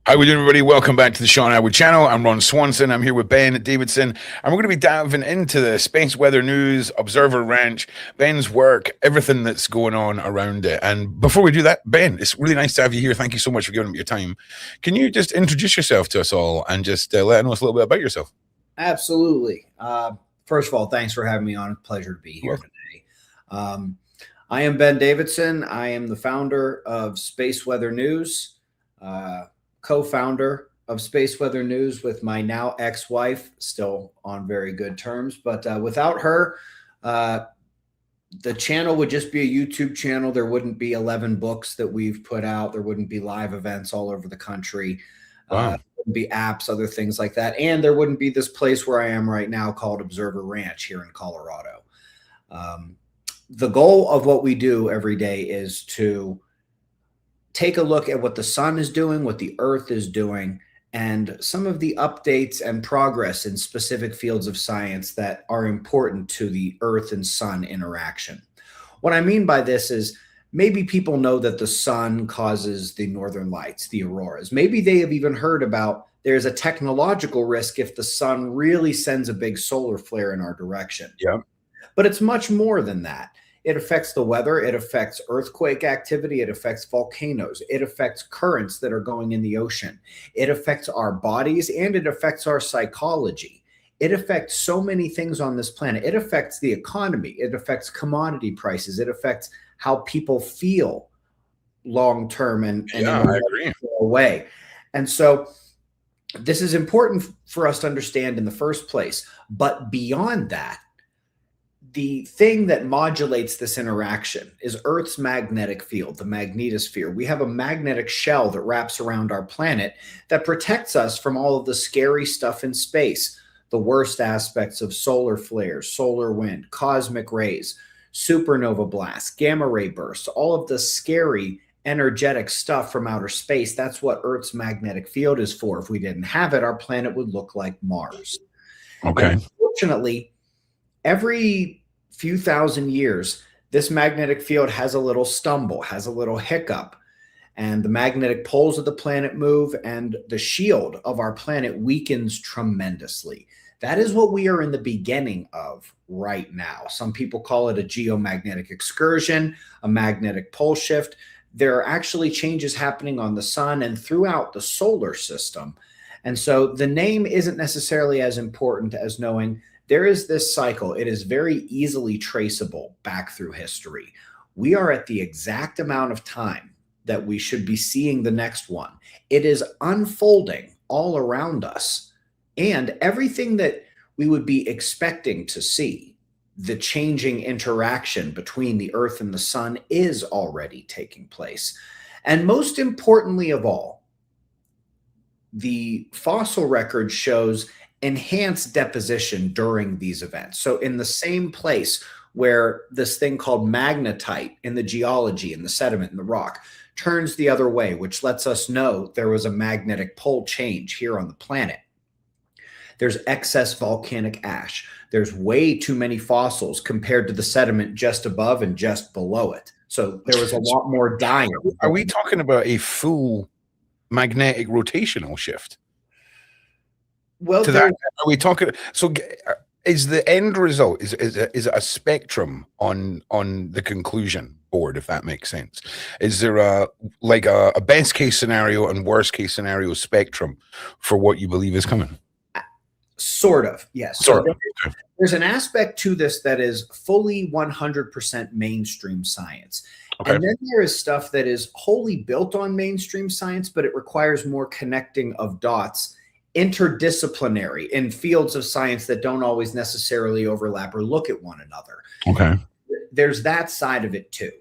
How we doing, everybody? Welcome back to the Sean Atwood channel. I'm Ron Swanson. I'm here with Ben Davidson, and we're going to be diving into the space weather news, Observer Ranch, Ben's work, everything that's going on around it. And before we do that, Ben, it's really nice to have you here. Thank you so much for giving up your time. Can you just introduce yourself to us all and just let us know a little bit about yourself? Absolutely. First of all, thanks for having me on. Pleasure to be here today. I am Ben Davidson. I am the founder of Space Weather News, co-founder of Space Weather News with my now ex-wife, still on very good terms. But without her, the channel would just be a YouTube channel. There wouldn't be 11 books that we've put out. There wouldn't be live events all over the country. Wow. Wouldn't be apps, other things like that. And there wouldn't be this place where I am right now called Observer Ranch here in Colorado. The goal of what we do every day is to take a look at what the sun is doing, what the earth is doing, and some of the updates and progress in specific fields of science that are important to the earth and sun interaction. What I mean by this is maybe people know that the sun causes the northern lights, the auroras. Maybe they have even heard about there's a technological risk if the sun really sends a big solar flare in our direction. Yeah. But it's much more than that. It affects the weather. It affects earthquake activity. It affects volcanoes. It affects currents that are going in the ocean. It affects our bodies and it affects our psychology. It affects so many things on this planet. It affects the economy. It affects commodity prices. It affects how people feel long term and in Yeah, I agree. a way. And so this is important for us to understand in the first place. But beyond that, the thing that modulates this interaction is Earth's magnetic field, the magnetosphere. We have a magnetic shell that wraps around our planet that protects us from all of the scary stuff in space, the worst aspects of solar flares, solar wind, cosmic rays, supernova blasts, gamma ray bursts, all of the scary energetic stuff from outer space. That's what Earth's magnetic field is for. If we didn't have it, our planet would look like Mars. Okay. And unfortunately, every few thousand years, this magnetic field has a little stumble, has a little hiccup, and the magnetic poles of the planet move, and the shield of our planet weakens tremendously. That is what we are in the beginning of right now. Some people call it a geomagnetic excursion, a magnetic pole shift. There are actually changes happening on the sun and throughout the solar system. And so the name isn't necessarily as important as knowing there is this cycle. It is very easily traceable back through history. We are at the exact amount of time that we should be seeing the next one. It is unfolding all around us. And everything that we would be expecting to see, the changing interaction between the earth and the sun, is already taking place. And most importantly of all, the fossil record shows enhanced deposition during these events. So in the same place where this thing called magnetite in the geology, in the sediment, in the rock, turns the other way, which lets us know there was a magnetic pole change here on the planet. There's excess volcanic ash. There's way too many fossils compared to the sediment just above and just below it. So there was a lot more dying. Are we talking about a full magnetic rotational shift? Well, To that, are we talking? So, is the end result is it a spectrum on the conclusion board, if that makes sense? Is there a best case scenario and worst case scenario spectrum for what you believe is coming? Sort of, yes. Sort of. There's an aspect to this that is fully 100% mainstream science. Okay. And then there is stuff that is wholly built on mainstream science, but it requires more connecting of dots, interdisciplinary in fields of science that don't always necessarily overlap or look at one another. Okay. There's that side of it too.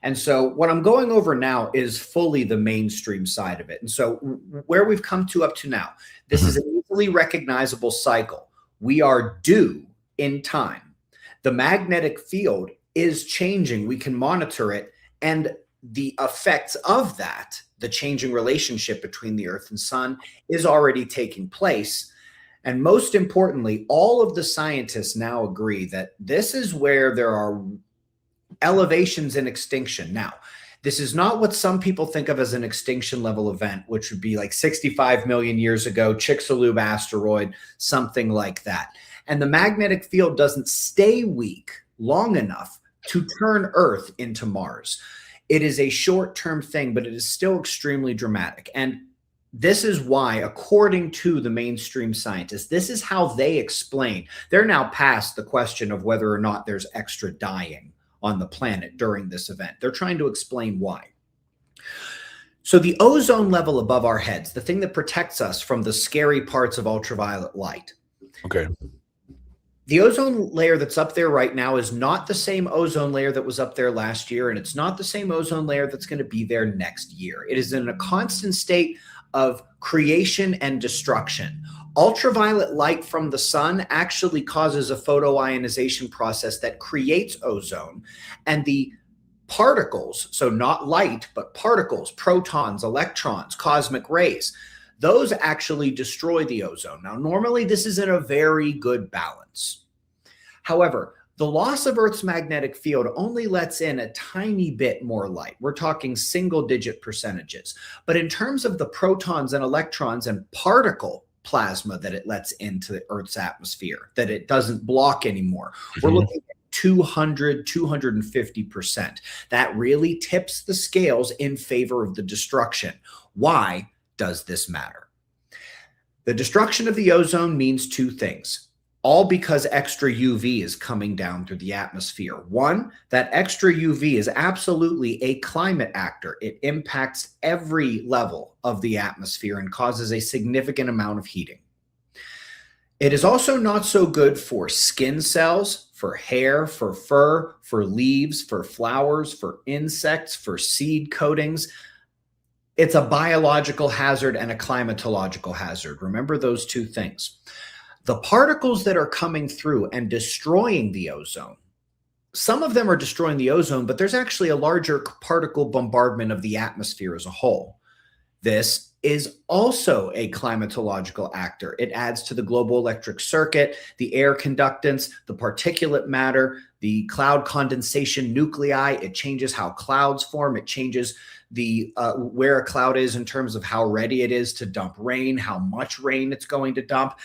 And so what I'm going over now is fully the mainstream side of it. And so where we've come to up to now, this is an easily recognizable cycle. We are due in time. The magnetic field is changing. We can monitor it. And the effects of that, the changing relationship between the earth and sun, is already taking place. And most importantly, all of the scientists now agree that this is where there are elevations in extinction. Now, This is not what some people think of as an extinction level event, which would be like 65 million years ago, Chicxulub asteroid, something like that. And the magnetic field doesn't stay weak long enough to turn Earth into Mars. It is a short-term thing, but it is still extremely dramatic. And this is why, according to the mainstream scientists, this is how they explain. They're now past the question of whether or not there's extra dying on the planet during this event. They're trying to explain why. So the ozone level above our heads, the thing that protects us from the scary parts of ultraviolet light. Okay. The ozone layer that's up there right now is not the same ozone layer that was up there last year, and it's not the same ozone layer that's going to be there next year. It is in a constant state of creation and destruction. Ultraviolet light from the sun actually causes a photoionization process that creates ozone, and the particles, so not light, but particles, protons, electrons, cosmic rays, those actually destroy the ozone. Now, normally this is in a very good balance. However, the loss of Earth's magnetic field only lets in a tiny bit more light. We're talking single-digit percentages. But in terms of the protons and electrons and particle plasma that it lets into the Earth's atmosphere, that it doesn't block anymore, we're looking at 200, 250%. That really tips the scales in favor of the destruction. Why does this matter? The destruction of the ozone means two things, all because extra UV is coming down through the atmosphere. One, that extra UV is absolutely a climate actor. It impacts every level of the atmosphere and causes a significant amount of heating. It is also not so good for skin cells, for hair, for fur, for leaves, for flowers, for insects, for seed coatings. It's a biological hazard and a climatological hazard. Remember those two things. The particles that are coming through and destroying the ozone, some of them are destroying the ozone, but there's actually a larger particle bombardment of the atmosphere as a whole. This is also a climatological actor. It adds to the global electric circuit, the air conductance, the particulate matter, the cloud condensation nuclei. It changes how clouds form. It changes the where a cloud is in terms of how ready it is to dump rain, how much rain it's going to dump.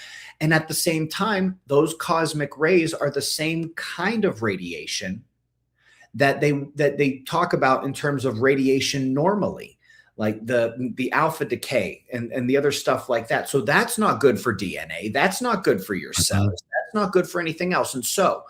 And at the same time, those cosmic rays are the same kind of radiation that they talk about in terms of radiation normally, like the alpha decay and the other stuff like that. So that's not good for DNA. That's not good for your cells. That's not good for anything else. And so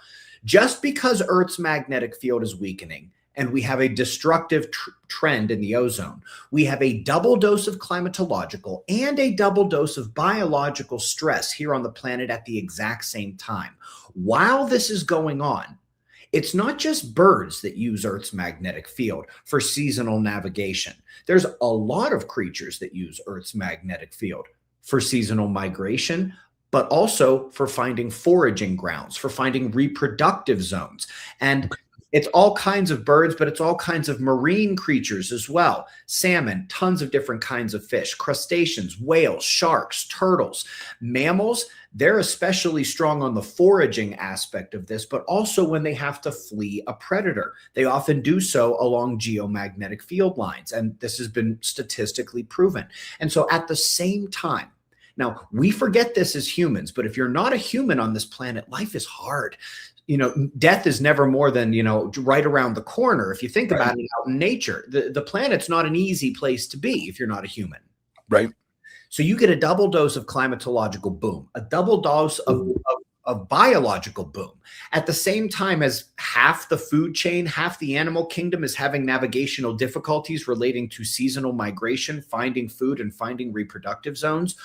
just because Earth's magnetic field is weakening and we have a destructive trend in the ozone, we have a double dose of climatological and a double dose of biological stress here on the planet at the exact same time. While this is going on, it's not just birds that use Earth's magnetic field for seasonal navigation. There's a lot of creatures that use Earth's magnetic field for seasonal migration, but also for finding foraging grounds, for finding reproductive zones. And it's all kinds of birds, but it's all kinds of marine creatures as well. Salmon, tons of different kinds of fish, crustaceans, whales, sharks, turtles, mammals. They're especially strong on the foraging aspect of this, but also when they have to flee a predator. They often do so along geomagnetic field lines, and this has been statistically proven. And so at the same time, now we forget this as humans, but if you're not a human on this planet, life is hard. You know, death is never more than, you know, right around the corner. If you think about it out in nature, the planet's not an easy place to be if you're not a human. Right. So you get a double dose of climatological boom, a double dose of biological boom. At the same time as half the food chain, half the animal kingdom is having navigational difficulties relating to seasonal migration, finding food and finding reproductive zones.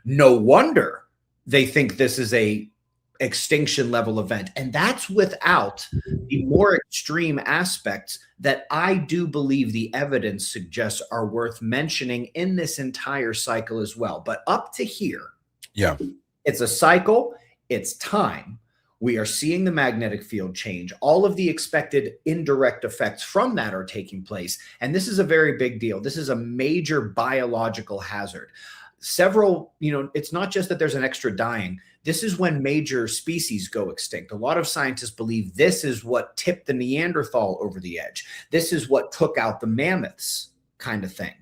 No wonder they think this is a extinction level event. And that's without the more extreme aspects that I do believe the evidence suggests are worth mentioning in this entire cycle as well. But up to here, yeah, it's a cycle, it's time. We are seeing the magnetic field change. All of the expected indirect effects from that are taking place. And this is a very big deal. This is a major biological hazard. several, it's not just that there's an extra dying. This is when major species go extinct. A lot of scientists believe this is what tipped the Neanderthal over the edge. This is what took out the mammoths, kind of thing.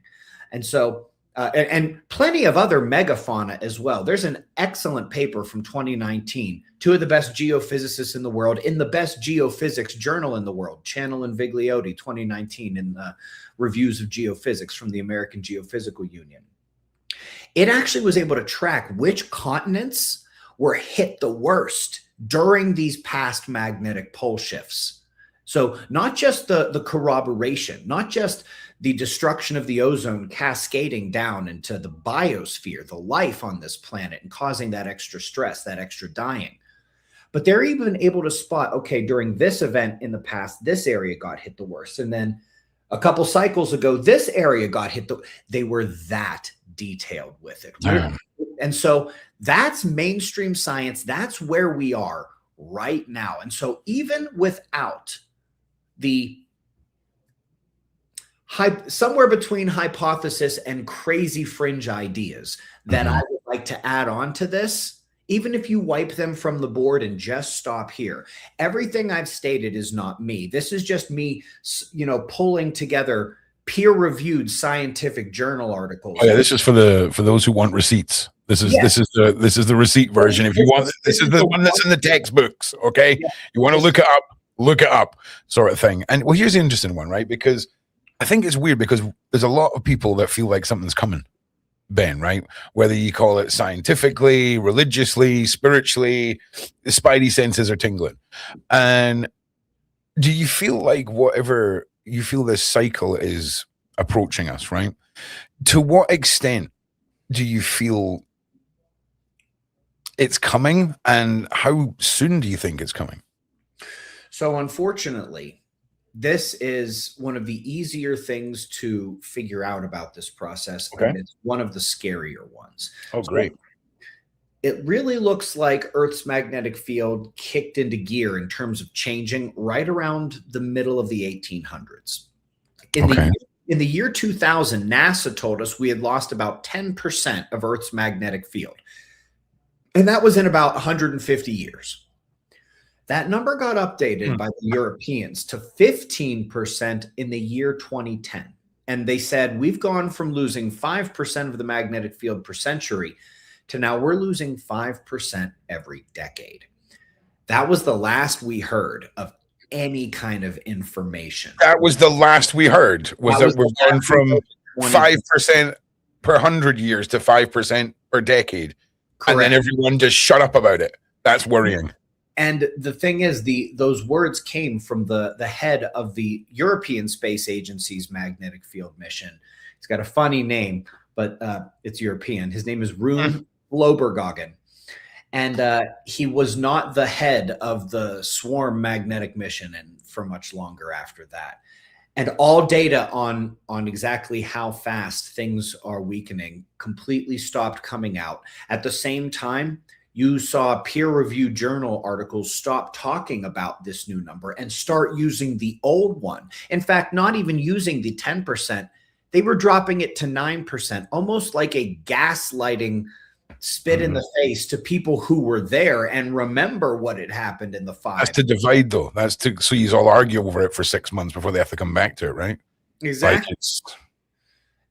And so, and plenty of other megafauna as well. There's an excellent paper from 2019, two of the best geophysicists in the world, in the best geophysics journal in the world, Channel and Vigliotti, 2019, in the Reviews of Geophysics from the American Geophysical Union. It actually was able to track which continents were hit the worst during these past magnetic pole shifts. So not just the corroboration, not just the destruction of the ozone cascading down into the biosphere, the life on this planet, and causing that extra stress, that extra dying. But they're even able to spot, okay, during this event in the past, this area got hit the worst. And then a couple cycles ago, this area got hit. They were that detailed with it. Damn. And so that's mainstream science. That's where we are right now. And so even without the somewhere between hypothesis and crazy fringe ideas that I would like to add on to this, even if you wipe them from the board and just stop here, everything I've stated is not me. This is just me, pulling together peer-reviewed scientific journal articles. Oh yeah, this is for those who want receipts. This is the receipt version. If you want, this is the one that's in the textbooks. Okay, you want to look it up, sort of thing. And well, here's the interesting one, right? Because I think it's weird because there's a lot of people that feel like something's coming, Ben, right? Whether you call it scientifically, religiously, spiritually, the spidey senses are tingling. And do you feel like whatever you feel this cycle is approaching us, right? To what extent do you feel it's coming, and how soon do you think it's coming? So unfortunately, this is one of the easier things to figure out about this process. Okay. And it's one of the scarier ones. Oh, great. It really looks like Earth's magnetic field kicked into gear in terms of changing right around the middle of the 1800s. In the year 2000, NASA told us we had lost about 10% of Earth's magnetic field. And that was in about 150 years. That number got updated by the Europeans to 15% in the year 2010. And they said, we've gone from losing 5% of the magnetic field per century to now we're losing 5% every decade. That was the last we heard of any kind of information. That was the last we heard, was that we've gone from 5% per 100 years to 5% per decade. Correct. And then everyone just shut up about it. That's worrying. And the thing is, those words came from the head of the European Space Agency's magnetic field mission. He's got a funny name, but it's European. His name is Rune Lobergagen. And he was not the head of the Swarm magnetic mission and for much longer after that. And all data on exactly how fast things are weakening completely stopped coming out. At the same time, you saw peer-reviewed journal articles stop talking about this new number and start using the old one. In fact, not even using the 10%, they were dropping it to 9%, almost like a gaslighting spit in the face to people who were there and remember what had happened in the 5. That's to divide, though. That's to so you all argue over it for 6 months before they have to come back to it, right? Exactly.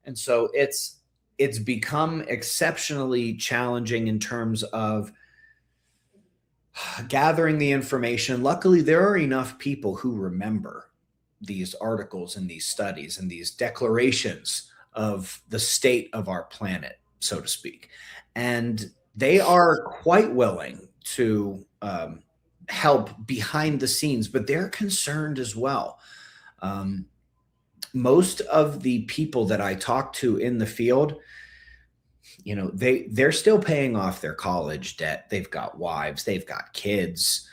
And so it's become exceptionally challenging in terms of gathering the information. Luckily, there are enough people who remember these articles and these studies and these declarations of the state of our planet, so to speak. And they are quite willing to help behind the scenes, but they're concerned as well. Most of the people that I talk to in the field, they're still paying off their college debt. They've got wives, they've got kids,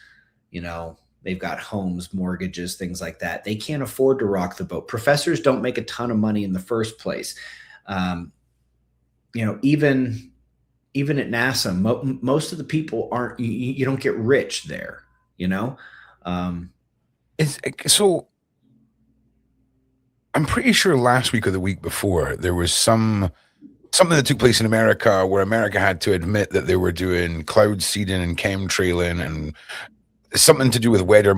they've got homes, mortgages, things like that. They can't afford to rock the boat. Professors don't make a ton of money in the first place. Even at NASA, most of the people aren't, you don't get rich there, So I'm pretty sure last week or the week before, there was some something that took place in America where America had to admit that they were doing cloud seeding and chemtrailing and something to do with weather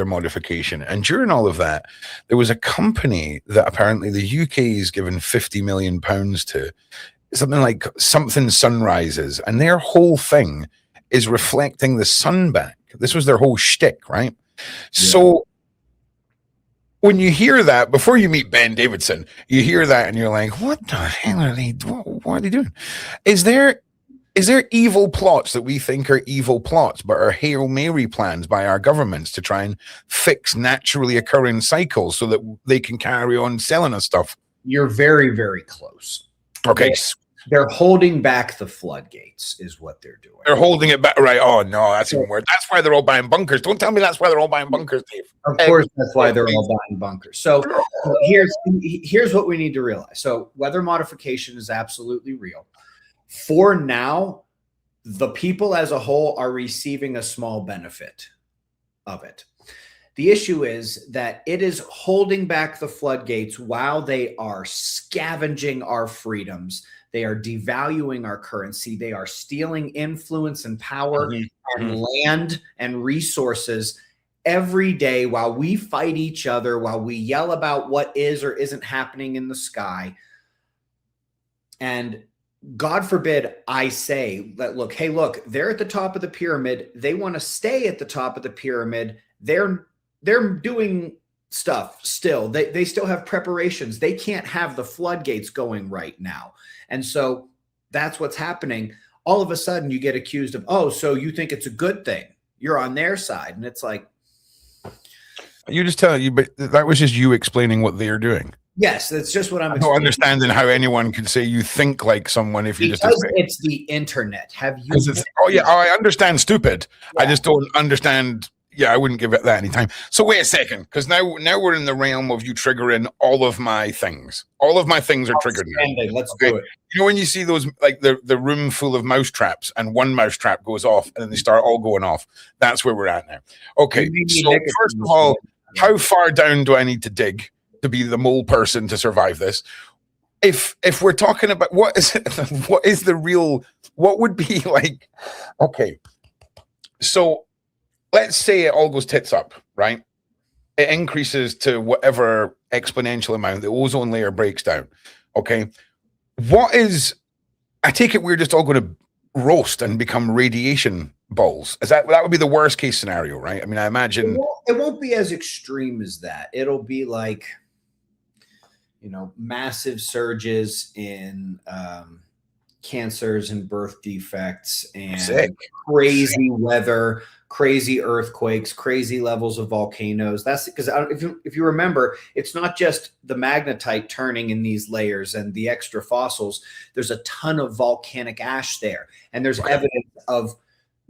modification. And during all of that, there was a company that apparently the UK is given £50 million to, something like something sunrises, and their whole thing is reflecting the sun back. This was their whole shtick, right? Yeah. So when you hear that, before you meet Ben Davidson, you hear that and you're like, what the hell are they doing? What are they doing? Is there evil plots that we think are evil plots, but are Hail Mary plans by our governments to try and fix naturally occurring cycles so that they can carry on selling us stuff? You're very, very close. Okay. They're holding back the floodgates is what they're doing. They're holding it back. Right. Oh, no, that's even worse. That's why they're all buying bunkers. Don't tell me that's why they're all buying bunkers, Dave. Of course, that's why they're all buying bunkers. So here's what we need to realize. So weather modification is absolutely real. For now, the people as a whole are receiving a small benefit of it. The issue is that it is holding back the floodgates while they are scavenging our freedoms. They are devaluing our currency. They are stealing influence and power and land and resources every day while we fight each other, while we yell about what is or isn't happening in the sky. And God forbid I say that, look, hey, look, they're at the top of the pyramid. They want to stay at the top of the pyramid. They're doing stuff still. They still have preparations. They can't have the floodgates going right now. And so that's what's happening. All of a sudden you get accused of, oh, so you think it's a good thing. You're on their side. And it's like, you're just telling you, but that was just you explaining what they're doing. Yes, that's just what I'm not understanding how anyone can say you think like someone if you because just it's the internet. Have you? Oh yeah, I understand stupid. Yeah. I just don't understand. Yeah, I wouldn't give it that any time. So wait a second, because now we're in the realm of you triggering all of my things. All of my things are triggered now. Let's do it. You know when you see those, like the room full of mouse traps, and one mouse trap goes off, and then they start all going off. That's where we're at now. Okay, so first of all, how far down do I need to dig to be the mole person to survive this? If we're talking about what is the real, what would be like, okay, so let's say it all goes tits up, right? It increases to whatever exponential amount, the ozone layer breaks down. Okay. I take it we're just all going to roast and become radiation balls. That would be the worst case scenario, right? I mean, I imagine it won't be as extreme as that. It'll be like, massive surges in cancers and birth defects and crazy weather, crazy earthquakes, crazy levels of volcanoes. That's because if you remember, it's not just the magnetite turning in these layers and the extra fossils. There's a ton of volcanic ash there. And there's evidence of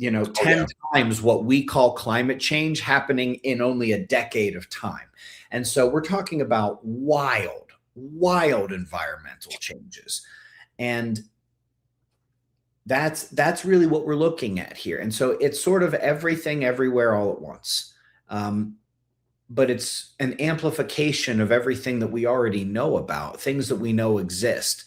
10 times what we call climate change happening in only a decade of time. And so we're talking about wild environmental changes. And that's really what we're looking at here. And so it's sort of everything everywhere all at once. But it's an amplification of everything that we already know about, things that we know exist.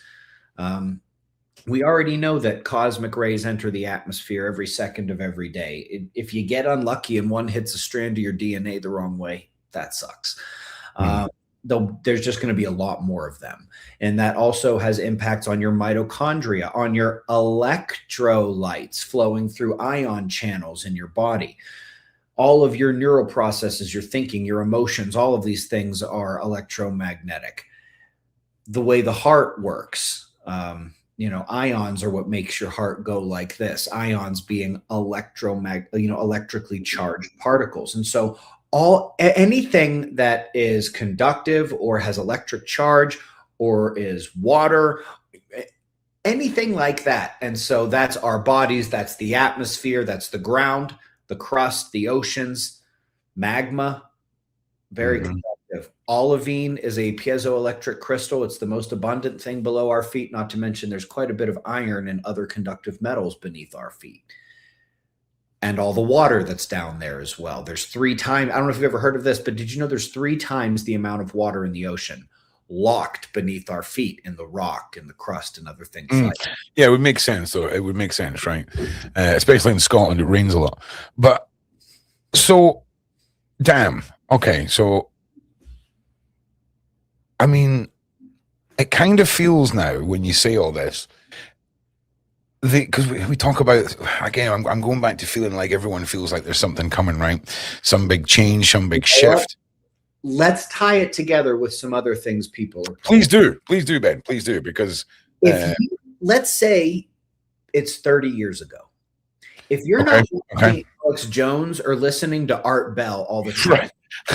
We already know that cosmic rays enter the atmosphere every second of every day. If you get unlucky and one hits a strand of your DNA the wrong way, that sucks. Though there's just going to be a lot more of them. And that also has impacts on your mitochondria, on your electrolytes flowing through ion channels in your body. All of your neural processes, your thinking, your emotions, all of these things are electromagnetic. The way the heart works, ions are what makes your heart go like this. Ions being electrically charged particles. And so anything that is conductive or has electric charge or is water, anything like that. And so that's our bodies, that's the atmosphere, that's the ground, the crust, the oceans, magma, very conductive. Olivine is a piezoelectric crystal. It's the most abundant thing below our feet, not to mention there's quite a bit of iron and other conductive metals beneath our feet. And all the water that's down there as well. There's 3 times, I don't know if you've ever heard of this, but did you know there's 3 times the amount of water in the ocean? locked beneath our feet in the rock and the crust and other things like that. Yeah, it would make sense, though. It would make sense, right? Especially in Scotland, it rains a lot. But so, damn. Okay, so I mean, it kind of feels now when you say all this, because we talk about, again, I'm going back to feeling like everyone feels like there's something coming, right? Some big change, some big shift. Let's tie it together with some other things people are. Please do, Ben. Please do, because let's say it's 30 years ago. If you're not watching Alex Jones or listening to Art Bell all the time, right,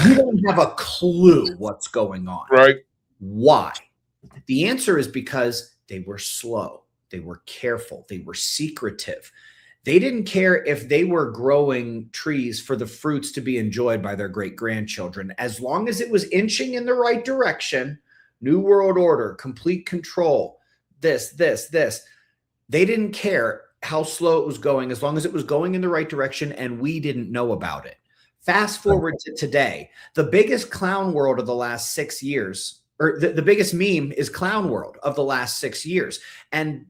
you don't have a clue what's going on. Right. Why? The answer is because they were slow. They were careful. They were secretive. They didn't care if they were growing trees for the fruits to be enjoyed by their great-grandchildren. As long as it was inching in the right direction, New World Order, complete control, this. They didn't care how slow it was going, as long as it was going in the right direction and we didn't know about it. Fast forward to today, the biggest clown world of the last 6 years, or the biggest meme is Clown World of the last 6 years. And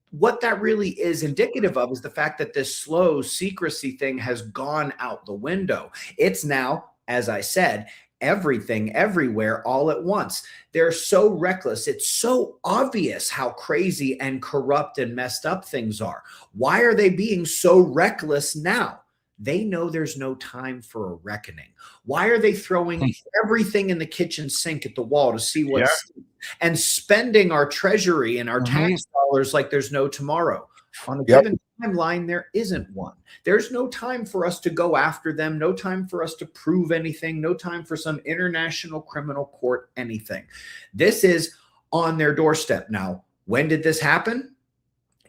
what that really is indicative of is the fact that this slow secrecy thing has gone out the window. It's now, as I said, everything, everywhere, all at once. They're so reckless. It's so obvious how crazy and corrupt and messed up things are. Why are they being so reckless now? They know there's no time for a reckoning. Why are they throwing everything in the kitchen sink at the wall to see what's and spending our treasury and our tax dollars like there's no tomorrow? On a given timeline, there isn't one. There's no time for us to go after them, no time for us to prove anything, no time for some international criminal court, anything. This is on their doorstep. Now, when did this happen?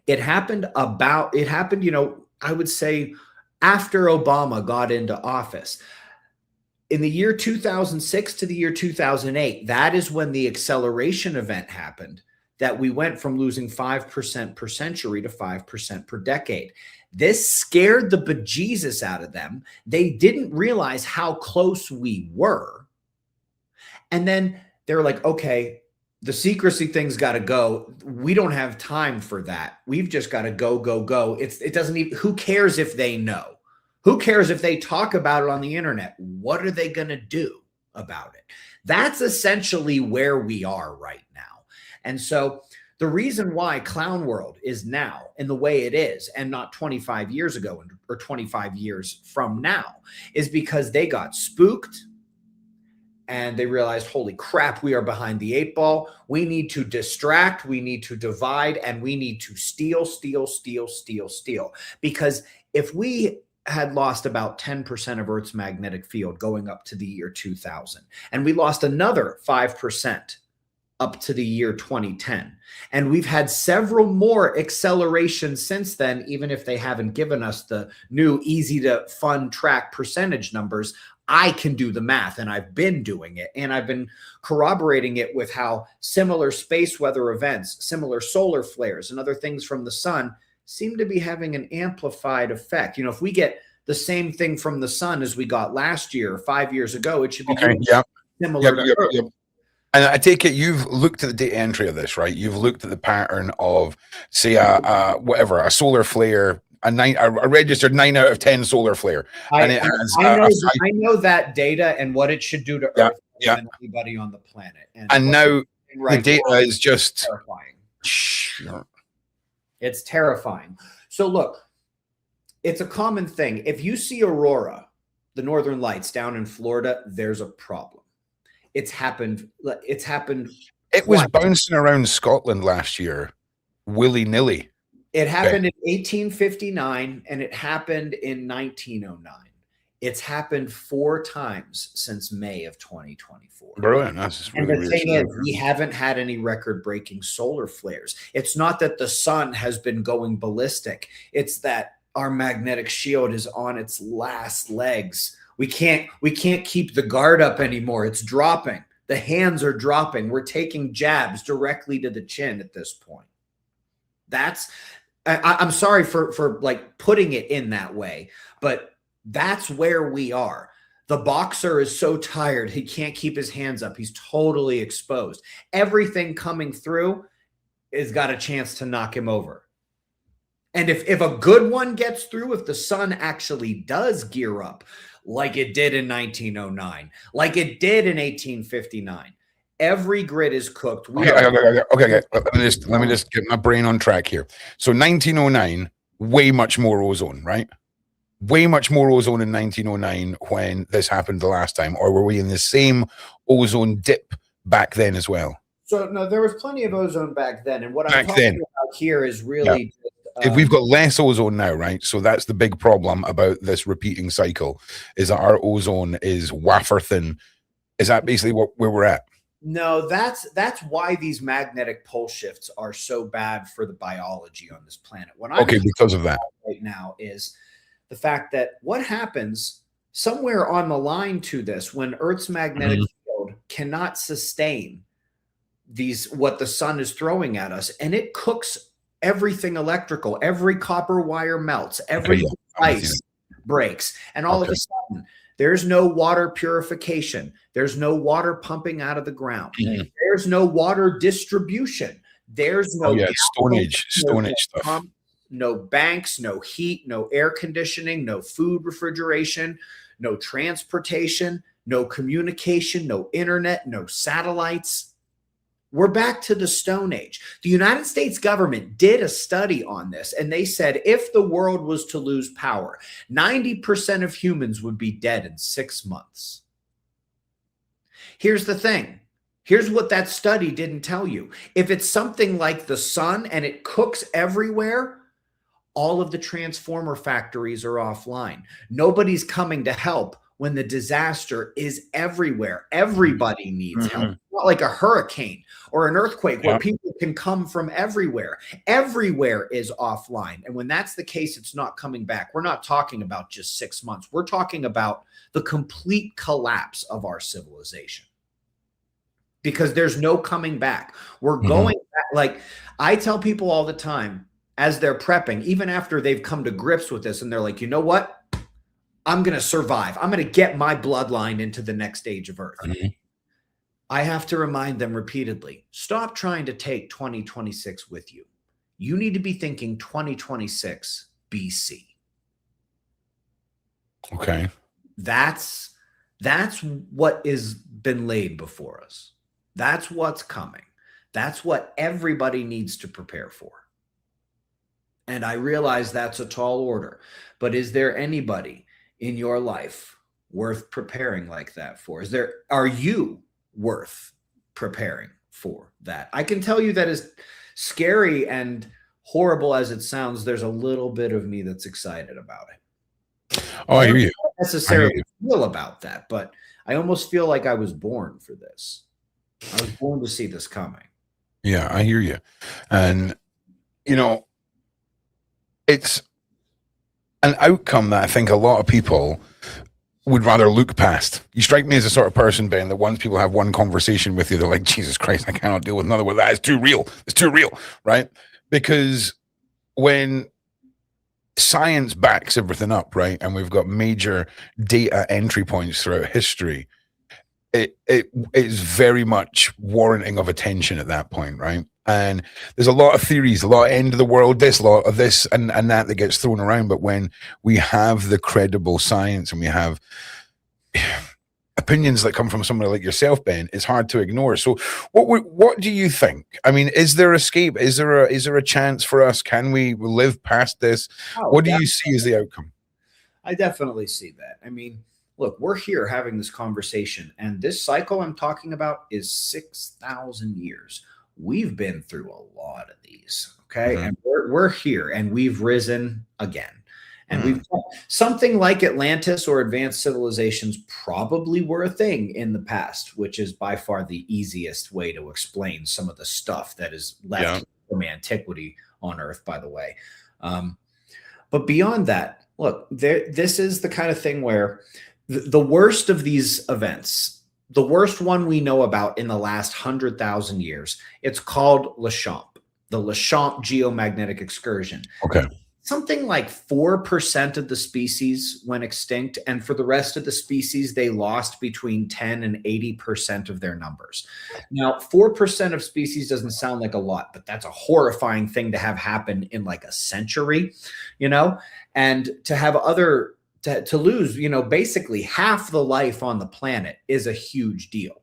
It happened, I would say after Obama got into office. In the year 2006 to the year 2008, that is when the acceleration event happened, that we went from losing 5% per century to 5% per decade. This scared the bejesus out of them. They didn't realize how close we were. And then they were like, okay, the secrecy thing's got to go. We don't have time for that. We've just got to go. It doesn't even, who cares if they know? Who cares if they talk about it on the internet? What are they going to do about it? That's essentially where we are right now. And so the reason why Clown World is now in the way it is and not 25 years ago or 25 years from now is because they got spooked and they realized, holy crap, we are behind the 8 ball. We need to distract, we need to divide, and we need to steal. Because if we had lost about 10% of Earth's magnetic field going up to the year 2000, and we lost another 5% up to the year 2010. And we've had several more accelerations since then, even if they haven't given us the new easy to fun track percentage numbers. I can do the math, and I've been doing it, and I've been corroborating it with how similar space weather events, similar solar flares, and other things from the sun seem to be having an amplified effect. You know, if we get the same thing from the sun as we got last year, 5 years ago, it should be similar to Earth. And I take it you've looked at the data entry of this, right? You've looked at the pattern of, say, a solar flare, a registered 9 out of 10 solar flare. I know that data and what it should do to Earth and anybody on the planet. And now the data is just terrifying. It's terrifying. So look, it's a common thing. If you see aurora, the northern lights down in Florida, there's a problem. It's happened. It was bouncing around Scotland last year, willy-nilly. It happened in 1859 and it happened in 1909. It's happened 4 times since May of 2024. Brilliant. That's just really, and the thing is, we haven't had any record-breaking solar flares. It's not that the sun has been going ballistic. It's that our magnetic shield is on its last legs. We can't keep the guard up anymore. It's dropping. The hands are dropping. We're taking jabs directly to the chin at this point. I'm sorry for like putting it in that way, but that's where we are. The boxer is so tired, he can't keep his hands up. He's totally exposed. Everything coming through has got a chance to knock him over. And if a good one gets through, if the sun actually does gear up like it did in 1909, like it did in 1859, every grid is cooked. Okay. Let me just get my brain on track here. So 1909, way much more ozone, right? Way much more ozone in 1909 when this happened the last time, or were we in the same ozone dip back then as well? So no, there was plenty of ozone back then, and what I'm talking about here is really if we've got less ozone now, right? So that's the big problem about this repeating cycle, is that our ozone is wafer thin. Is that basically where we're at? No, that's why these magnetic pole shifts are so bad for the biology on this planet. What I'm because of that right now is the fact that what happens somewhere on the line to this, when Earth's magnetic field cannot sustain what the sun is throwing at us, and it cooks everything electrical, every copper wire melts, every ice breaks, and all of a sudden there's no water purification, there's no water pumping out of the ground, there's no water distribution, there's no Stone Age stuff. No banks, no heat, no air conditioning, no food refrigeration, no transportation, no communication, no internet, no satellites. We're back to the Stone Age. The United States government did a study on this, and they said if the world was to lose power, 90% of humans would be dead in 6 months. Here's the thing. Here's what that study didn't tell you. If it's something like the sun and it cooks everywhere, all of the transformer factories are offline. Nobody's coming to help when the disaster is everywhere. Everybody needs help. It's not like a hurricane or an earthquake where people can come from everywhere. Everywhere is offline. And when that's the case, it's not coming back. We're not talking about just 6 months. We're talking about the complete collapse of our civilization, because there's no coming back. We're going back. Like I tell people all the time, as they're prepping, even after they've come to grips with this, and they're like, you know what? I'm going to survive. I'm going to get my bloodline into the next age of Earth. I have to remind them repeatedly, stop trying to take 2026 with you. You need to be thinking 2026 BC. Okay. That's what has been laid before us. That's what's coming. That's what everybody needs to prepare for. And I realize that's a tall order, but is there anybody in your life worth preparing like that for? Are you worth preparing for that? I can tell you that as scary and horrible as it sounds, there's a little bit of me that's excited about it. Oh, I hear you. I don't necessarily feel about that, but I almost feel like I was born for this. I was born to see this coming. Yeah, I hear you. And, you know, it's an outcome that I think a lot of people would rather look past. You strike me as the sort of person, Ben, that once people have one conversation with you, they're like, Jesus Christ, I cannot deal with another one. That is too real. It's too real, right? Because when science backs everything up, right, and we've got major data entry points throughout history, it is very much warranting of attention at that point, right? And there's a lot of theories, a lot of end of the world, this, a lot of this and that gets thrown around. But when we have the credible science and we have opinions that come from somebody like yourself, Ben, it's hard to ignore. So what do you think? I mean, is there escape? Is there a chance for us? Can we live past this? What do you see as the outcome? I definitely see that. I mean, look, we're here having this conversation, and this cycle I'm talking about is 6,000 years. We've been through a lot of these, okay? And we're here, and we've risen again. And we've something like Atlantis or advanced civilizations probably were a thing in the past, which is by far the easiest way to explain some of the stuff that is left from antiquity on Earth, by the way. But beyond that, look, this is the kind of thing where the worst of these events, the worst one we know about in the last 100,000 years, it's called Le Champ, the Le Champ geomagnetic excursion. Okay. something like 4% of the species went extinct. And for the rest of the species, they lost between 10 and 80% of their numbers. Now, 4% of species doesn't sound like a lot, but that's a horrifying thing to have happen in like a century, you know, and to have to lose, basically half the life on the planet is a huge deal.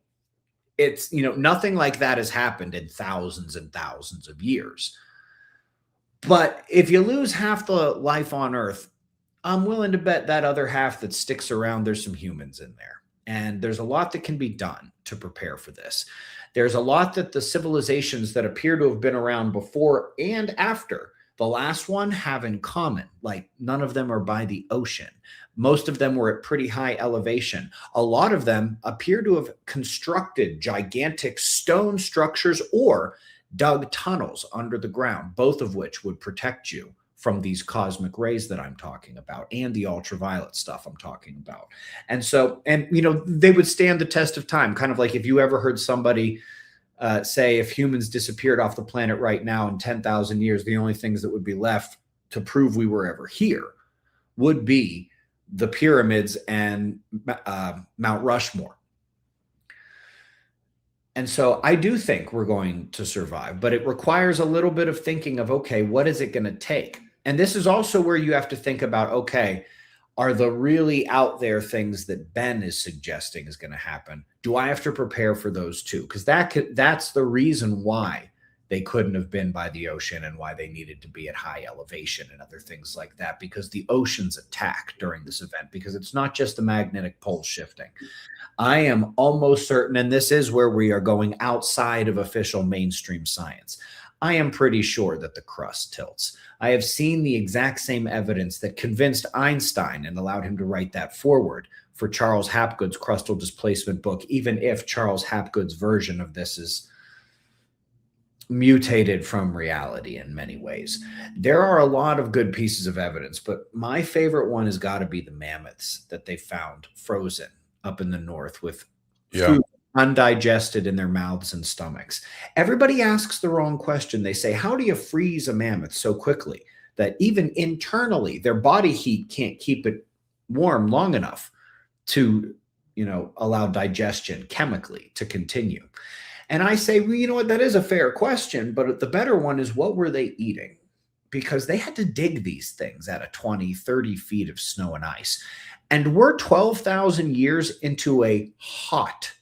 It's, nothing like that has happened in thousands and thousands of years. But if you lose half the life on Earth, I'm willing to bet that other half that sticks around, there's some humans in there. And there's a lot that can be done to prepare for this. There's a lot that the civilizations that appear to have been around before and after the last one have in common. Like, none of them are by the ocean. Most of them were at pretty high elevation. A lot of them appear to have constructed gigantic stone structures or dug tunnels under the ground, both of which would protect you from these cosmic rays that I'm talking about and the ultraviolet stuff I'm talking about. And so, they would stand the test of time, kind of like if you ever heard somebody say if humans disappeared off the planet right now in 10,000 years, the only things that would be left to prove we were ever here would be the pyramids and Mount Rushmore. And so I do think we're going to survive, but it requires a little bit of thinking of, okay, what is it going to take? And this is also where you have to think about, okay, are the really out there things that Ben is suggesting is going to happen? Do I have to prepare for those too? Because that's the reason why they couldn't have been by the ocean and why they needed to be at high elevation and other things like that, because the oceans attack during this event, because it's not just the magnetic pole shifting. I am almost certain, and this is where we are going outside of official mainstream science, I am pretty sure that the crust tilts. I have seen the exact same evidence that convinced Einstein and allowed him to write that forward for Charles Hapgood's crustal displacement book, even if Charles Hapgood's version of this is mutated from reality in many ways. There are a lot of good pieces of evidence, but my favorite one has got to be the mammoths that they found frozen up in the north with food undigested in their mouths and stomachs. Everybody asks the wrong question. They say, how do you freeze a mammoth so quickly that even internally their body heat can't keep it warm long enough to, allow digestion chemically to continue? And I say, well, you know what, that is a fair question, but the better one is, what were they eating? Because they had to dig these things out of 20, 30 feet of snow and ice. And we're 12,000 years into a hot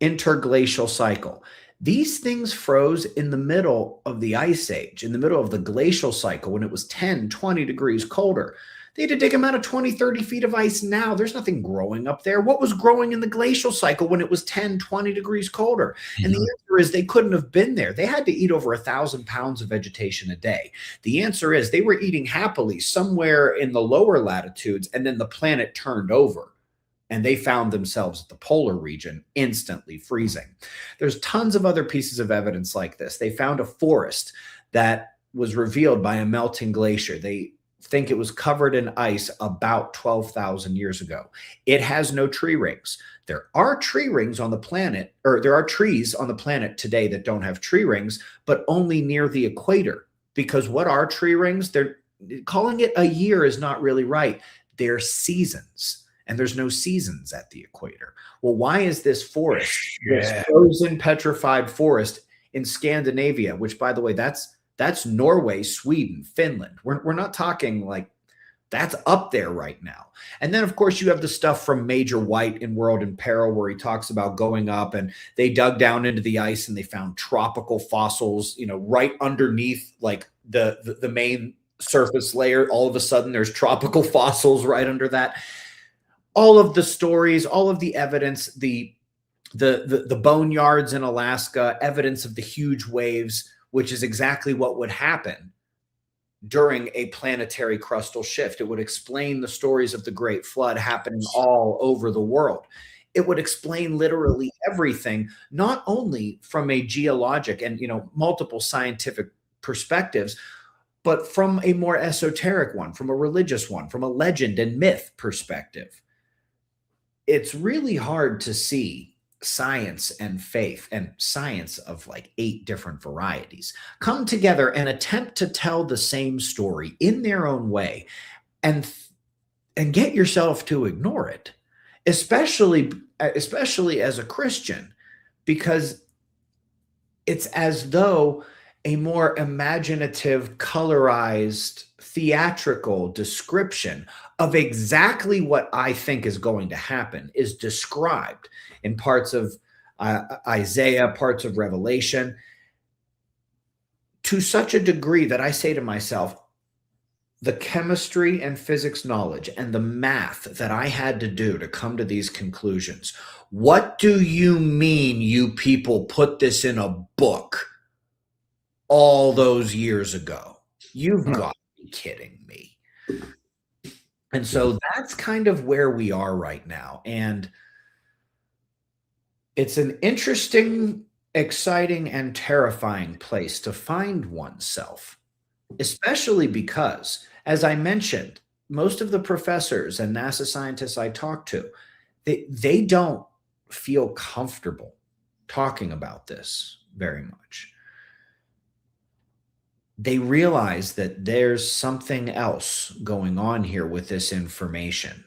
interglacial cycle. These things froze in the middle of the ice age, in the middle of the glacial cycle, when it was 10, 20 degrees colder. They had to dig them out of 20, 30 feet of ice now. There's nothing growing up there. What was growing in the glacial cycle when it was 10, 20 degrees colder? And the answer is they couldn't have been there. They had to eat over 1,000 pounds of vegetation a day. The answer is they were eating happily somewhere in the lower latitudes, and then the planet turned over and they found themselves at the polar region, instantly freezing. There's tons of other pieces of evidence like this. They found a forest that was revealed by a melting glacier. They think it was covered in ice about 12,000 years ago. It has no tree rings. There are tree rings on the planet, or there are trees on the planet today that don't have tree rings, but only near the equator. Because what are tree rings? They're calling it a year is not really right. They're seasons, and there's no seasons at the equator. Well, why is this forest, this frozen petrified forest in Scandinavia, which, by the way, that's Norway, Sweden, Finland. We're not talking like that's up there right now. And then, of course, you have the stuff from Major White in World in Peril, where he talks about going up and they dug down into the ice and they found tropical fossils, right underneath like the main surface layer. All of a sudden, there's tropical fossils right under that. All of the stories, all of the evidence, the boneyards in Alaska, evidence of the huge waves, which is exactly what would happen during a planetary crustal shift. It would explain the stories of the Great Flood happening all over the world. It would explain literally everything, not only from a geologic and multiple scientific perspectives, but from a more esoteric one, from a religious one, from a legend and myth perspective. It's really hard to see science and faith, and science of like 8 different varieties, come together and attempt to tell the same story in their own way, and get yourself to ignore it, especially as a Christian, because it's as though a more imaginative, colorized, theatrical description of exactly what I think is going to happen is described in parts of Isaiah, parts of Revelation, to such a degree that I say to myself, the chemistry and physics knowledge and the math that I had to do to come to these conclusions. What do you mean you people put this in a book all those years ago? You've got to be kidding me. And so that's kind of where we are right now. And it's an interesting, exciting, and terrifying place to find oneself, especially because, as I mentioned, most of the professors and NASA scientists I talk to, they don't feel comfortable talking about this very much. They realize that there's something else going on here with this information.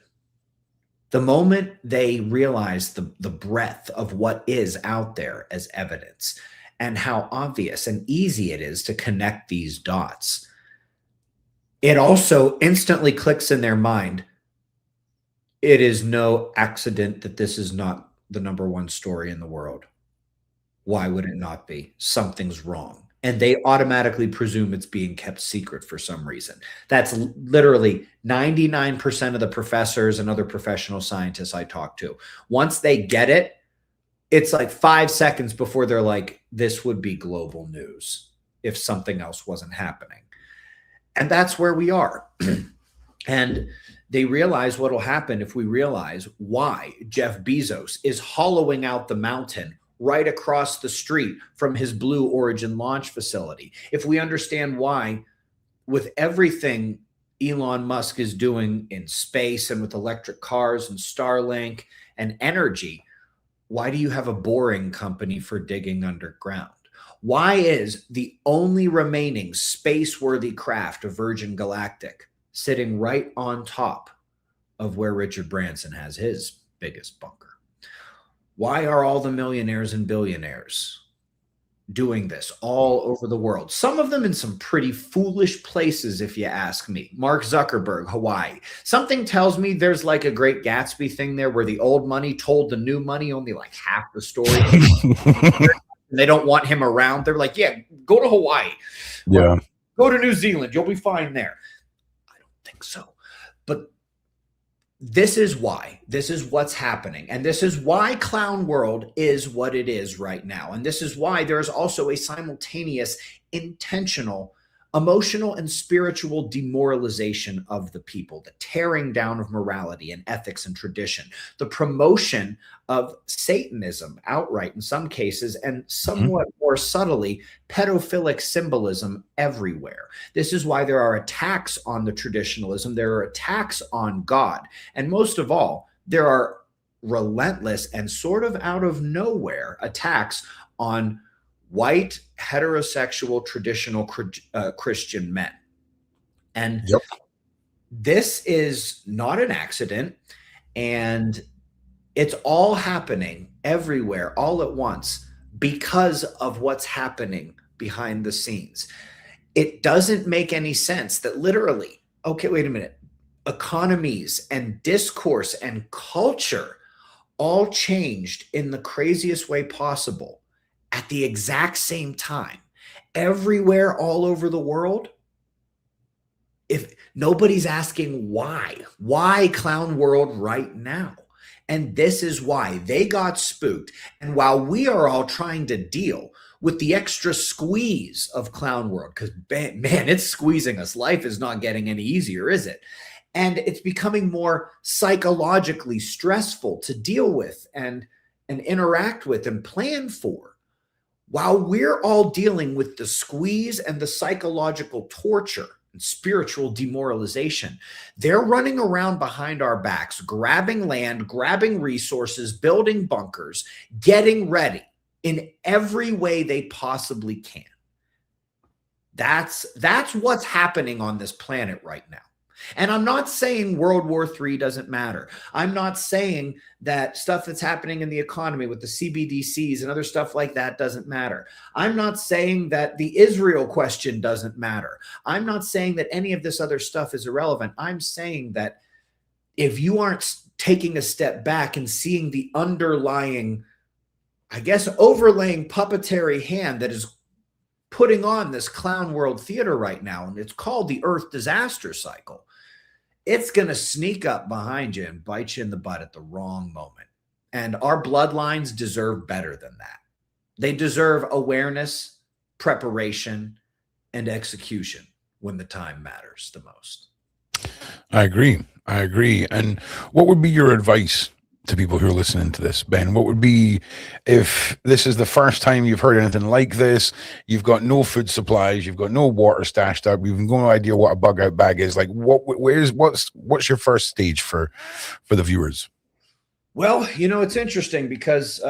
The moment they realize the breadth of what is out there as evidence and how obvious and easy it is to connect these dots, it also instantly clicks in their mind. It is no accident that this is not the #1 story in the world. Why would it not be? Something's wrong. And they automatically presume it's being kept secret for some reason. That's literally 99% of the professors and other professional scientists I talk to. Once they get it, it's like 5 seconds before they're like, this would be global news if something else wasn't happening. And that's where we are. And they realize what will happen if we realize why Jeff Bezos is hollowing out the mountain right across the street from his Blue Origin launch facility. If we understand why, with everything Elon Musk is doing in space and with electric cars and Starlink and energy, why do you have a boring company for digging underground? Why is the only remaining space-worthy craft of Virgin Galactic sitting right on top of where Richard Branson has his biggest bunker? Why are all the millionaires and billionaires doing this all over the world? Some of them in some pretty foolish places, if you ask me. Mark Zuckerberg, Hawaii. Something tells me there's like a Great Gatsby thing there where the old money told the new money only like half the story. They don't want him around. They're like, yeah, go to Hawaii. Yeah. Go to New Zealand. You'll be fine there. I don't think so. But this is why. This is what's happening. And this is why Clown World is what it is right now. And this is why there is also a simultaneous, intentional, emotional, and spiritual demoralization of the people, the tearing down of morality and ethics and tradition, the promotion of Satanism outright in some cases, and somewhat more subtly, pedophilic symbolism everywhere. This is why there are attacks on the traditionalism. There are attacks on God. And most of all, there are relentless and sort of out of nowhere attacks on white, heterosexual, traditional Christian men. And this is not an accident. And it's all happening everywhere, all at once, because of what's happening behind the scenes. It doesn't make any sense that literally, okay, wait a minute, economies and discourse and culture all changed in the craziest way possible at the exact same time, everywhere, all over the world. If nobody's asking why Clown World right now? And this is why they got spooked. And while we are all trying to deal with the extra squeeze of Clown World, because man, it's squeezing us. Life is not getting any easier, is it? And it's becoming more psychologically stressful to deal with and interact with and plan for. While we're all dealing with the squeeze and the psychological torture and spiritual demoralization. They're running around behind our backs, grabbing land, grabbing resources, building bunkers, getting ready in every way they possibly can. That's what's happening on this planet right now. And I'm not saying World War III doesn't matter. I'm not saying that stuff that's happening in the economy with the CBDCs and other stuff like that doesn't matter. I'm not saying that the Israel question doesn't matter. I'm not saying that any of this other stuff is irrelevant. I'm saying that if you aren't taking a step back and seeing the underlying, I guess, overlaying puppetery hand that is putting on this clown world theater right now, and it's called the Earth disaster cycle, it's going to sneak up behind you and bite you in the butt at the wrong moment. And our bloodlines deserve better than that. They deserve awareness, preparation, and execution when the time matters the most. I agree. And what would be your advice to people who are listening to this, Ben? What would be, if this is the first time you've heard anything like this, you've got no food supplies, you've got no water stashed up, you've no idea what a bug out bag is, like what's your first stage for the viewers? Well, it's interesting because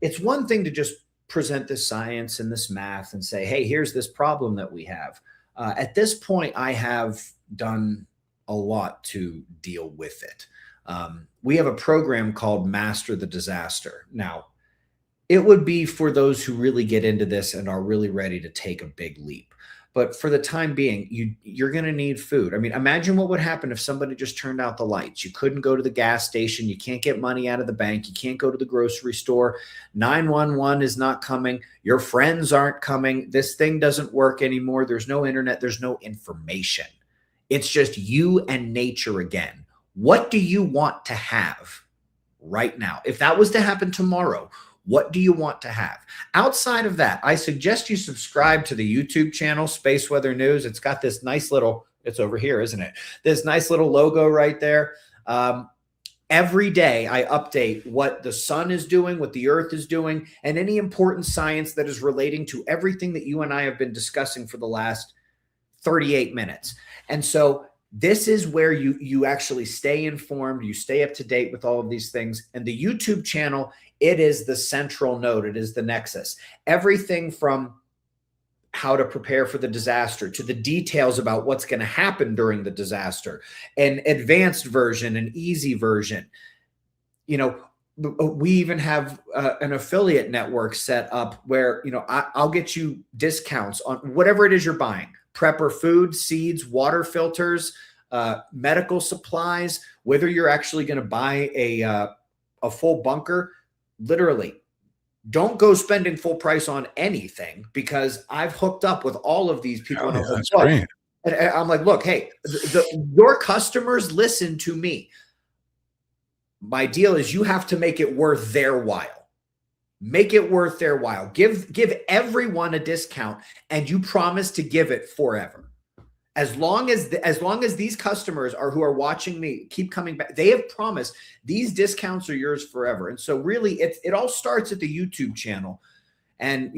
it's one thing to just present this science and this math and say, hey, here's this problem that we have. At this point, I have done a lot to deal with it. We have a program called Master the Disaster. Now, it would be for those who really get into this and are really ready to take a big leap. But for the time being, you're going to need food. I mean, imagine what would happen if somebody just turned out the lights. You couldn't go to the gas station. You can't get money out of the bank. You can't go to the grocery store. 911 is not coming. Your friends aren't coming. This thing doesn't work anymore. There's no internet. There's no information. It's just you and nature again. What do you want to have right now? If that was to happen tomorrow, what do you want to have? Outside of that, I suggest you subscribe to the YouTube channel, Space Weather News. It's got this nice little, it's over here, isn't it? This nice little logo right there. Every day I update what the sun is doing, what the earth is doing, and any important science that is relating to everything that you and I have been discussing for the last 38 minutes. And so this is where you actually stay informed, you stay up to date with all of these things. And the YouTube channel, it is the central node. It is the nexus. Everything from how to prepare for the disaster to the details about what's going to happen during the disaster, an advanced version, an easy version. We even have an affiliate network set up where, I'll get you discounts on whatever it is you're buying. Prepper food, seeds, water filters, medical supplies, whether you're actually going to buy a full bunker. Literally, don't go spending full price on anything, because I've hooked up with all of these people. That's great. And I'm like, look, hey, your customers listen to me. My deal is you have to make it worth their while. Make it worth their while. Give everyone a discount, and you promise to give it forever. As long as these customers who are watching me keep coming back, they have promised these discounts are yours forever. And so really it all starts at the YouTube channel, and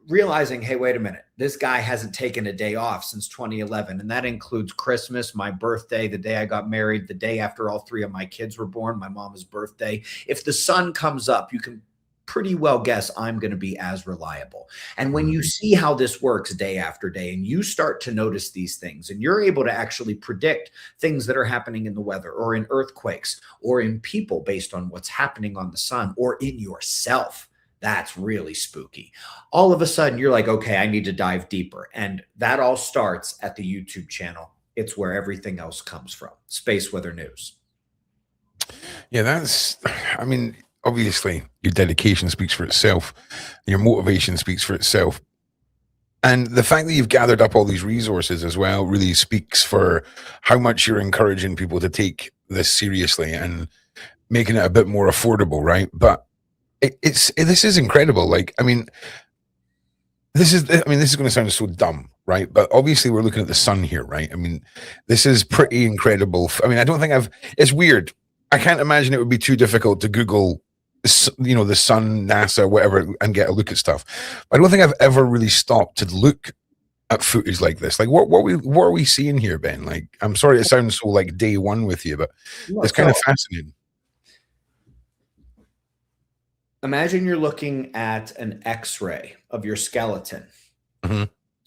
realizing, hey, wait a minute, this guy hasn't taken a day off since 2011. And that includes Christmas, my birthday, the day I got married, the day after all three of my kids were born, my mom's birthday. If the sun comes up, you can pretty well guess I'm going to be as reliable. And when you see how this works day after day, and you start to notice these things, and you're able to actually predict things that are happening in the weather or in earthquakes or in people based on what's happening on the sun or in yourself, that's really spooky. All of a sudden you're like, okay, I need to dive deeper. And that all starts at the YouTube channel. It's where everything else comes from. Space Weather News. Yeah, obviously, your dedication speaks for itself. Your motivation speaks for itself. And the fact that you've gathered up all these resources as well really speaks for how much you're encouraging people to take this seriously and making it a bit more affordable, right? But this is incredible. This is going to sound so dumb, right? But obviously we're looking at the sun here, right? This is pretty incredible. It's weird. I can't imagine it would be too difficult to Google, the sun, NASA, whatever, and get a look at stuff. I don't think I've ever really stopped to look at footage like this? Like, what are we seeing here, Ben? Like, I'm sorry it sounds so like day one with you, but it's kind of fascinating. Imagine you're looking at an X-ray of your skeleton. Mm-hmm.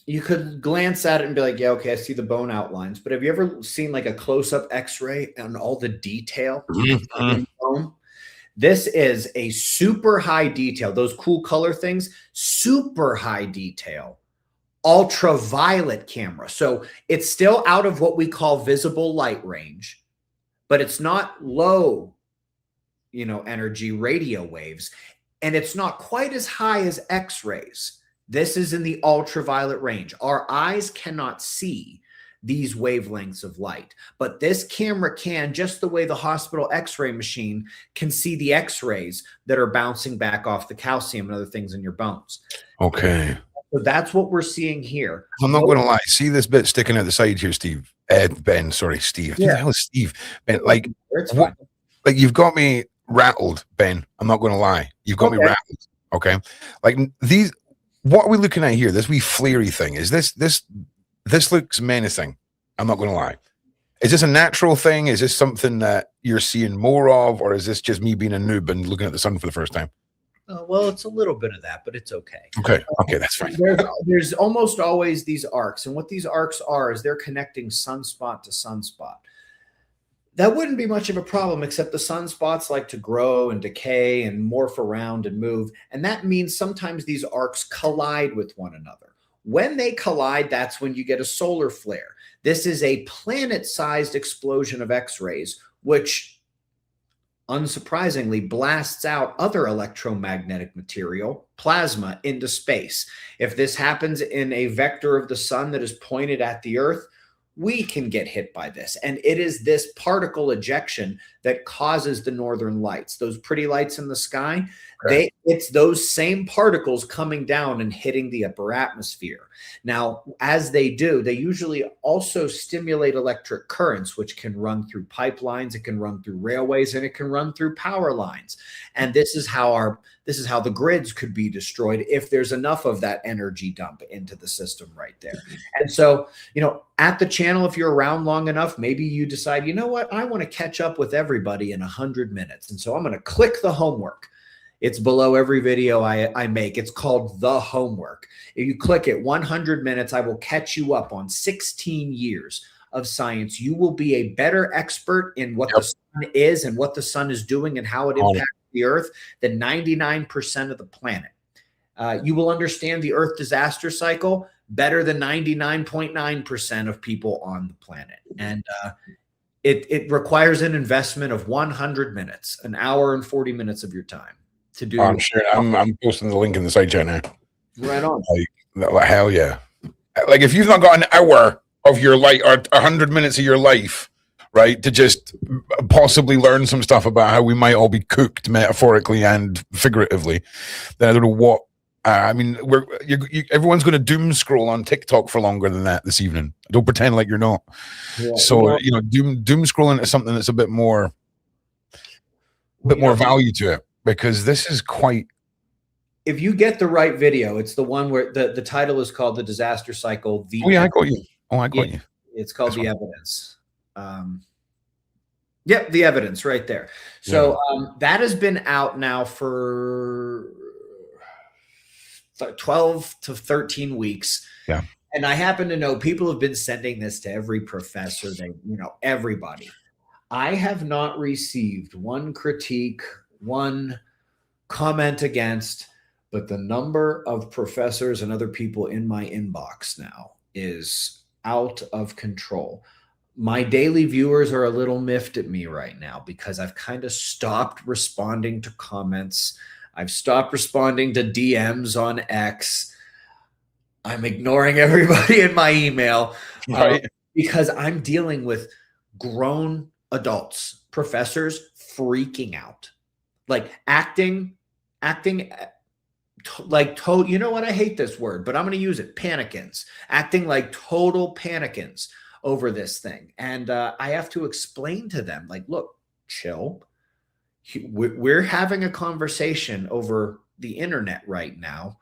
You could glance at it and be like, yeah, okay, I see the bone outlines. But have you ever seen like a close-up X-ray and all the detail Mm-hmm. in bone? This is a super high detail. Those cool color things, super high detail, ultraviolet camera. So it's still out of what we call visible light range, but it's not low, energy radio waves. And it's not quite as high as X-rays. This is in the ultraviolet range. Our eyes cannot see these wavelengths of light, but this camera can, just the way the hospital X-ray machine can see the X-rays that are bouncing back off the calcium and other things in your bones. Okay. So that's what we're seeing here. I'm not going to lie. See this bit sticking out the side here, Steve? Ben, sorry, Steve. Who the hell is Steve? Ben, like, like you've got me rattled, Ben. I'm not going to lie. You've got me rattled. Okay. Like these, what are we looking at here? This wee flary thing. Is this looks menacing. I'm not going to lie. Is this a natural thing? Is this something that you're seeing more of, or is this just me being a noob and looking at the sun for the first time? Well, it's a little bit of that, but it's okay. Okay, that's fine. There's almost always these arcs, and what these arcs are is they're connecting sunspot to sunspot. That wouldn't be much of a problem, except the sunspots like to grow and decay and morph around and move, and that means sometimes these arcs collide with one another. When they collide, that's when you get a solar flare. This is a planet-sized explosion of X-rays, which unsurprisingly blasts out other electromagnetic material, plasma, into space. If this happens in a vector of the sun that is pointed at the Earth, we can get hit by this. And it is this particle ejection that causes the northern lights, those pretty lights in the sky. Right. It's those same particles coming down and hitting the upper atmosphere. Now, as they do, they usually also stimulate electric currents, which can run through pipelines, it can run through railways, and it can run through power lines. And this is how the grids could be destroyed if there's enough of that energy dump into the system right there. And so, at the channel, if you're around long enough, maybe you decide, you know what, I want to catch up with everybody in 100 minutes. And so I'm going to click the homework. It's below every video I make. It's called The Homework. If you click it, 100 minutes, I will catch you up on 16 years of science. You will be a better expert in what the sun is and what the sun is doing and how it impacts the Earth than 99% of the planet. You will understand the Earth disaster cycle better than 99.9% of people on the planet. And it requires an investment of 100 minutes, an hour and 40 minutes of your time. To do. I'm sure. I'm posting the link in the side chat now. Right on. Like hell yeah. Like if you've not got an hour of your life or 100 minutes of your life, right, to just possibly learn some stuff about how we might all be cooked metaphorically and figuratively, then I don't know what. I mean, everyone's going to doom scroll on TikTok for longer than that this evening. Don't pretend like you're not. Yeah, so doom scrolling is something that's a bit more value to it. Because this is quite. If you get the right video, it's the one where the title is called The Disaster Cycle. I got you. I got you. It's called The Evidence. Yep, The Evidence right there. So that has been out now for 12 to 13 weeks. Yeah. And I happen to know people have been sending this to every professor, everybody. I have not received one critique, one comment against, but the number of professors and other people in my inbox now is out of control. My daily viewers are a little miffed at me right now because I've kind of stopped responding to comments. I've stopped responding to DMs on X. I'm ignoring everybody in my email because I'm dealing with grown adults, professors freaking out. Like acting like you know what? I hate this word, but I'm going to use it. Panicins, acting like total panicins over this thing. And I have to explain to them, like, look, chill. We're having a conversation over the internet right now.